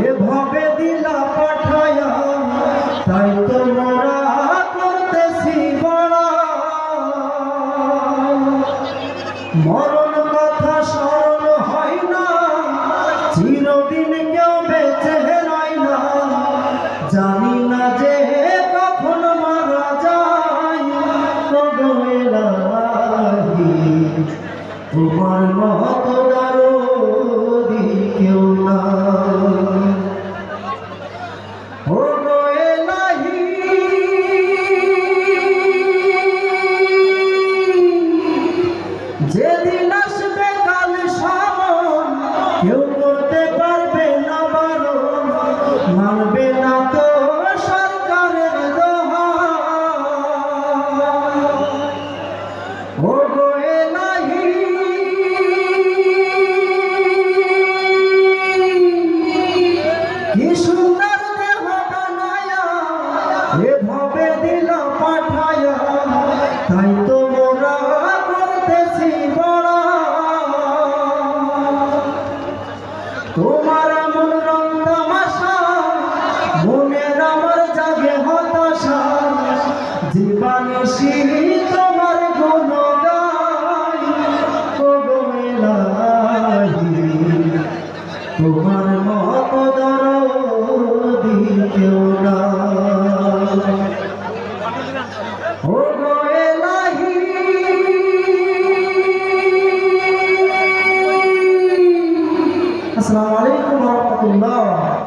এভাবে দিলা পাঠায়া তাই তোমরা করতেছি বড় মরণ কথা স্মরণ হয় না চিরদিন কেউ বেঁচে রয় না জানি না যে কখন মারা যায় তোমার মত দারুদি কেউ না ও গো এলাহি যেদিন আসবে কাল সামন কেউ করতে পারবে না বারণ মানবে না তো সরকারের দোহা ও গো এলাহি কি সুন্দর দেহ বানায়া এভাবে দিলা পাঠায়া তাই তো মোরা করতেছি বড় তোমার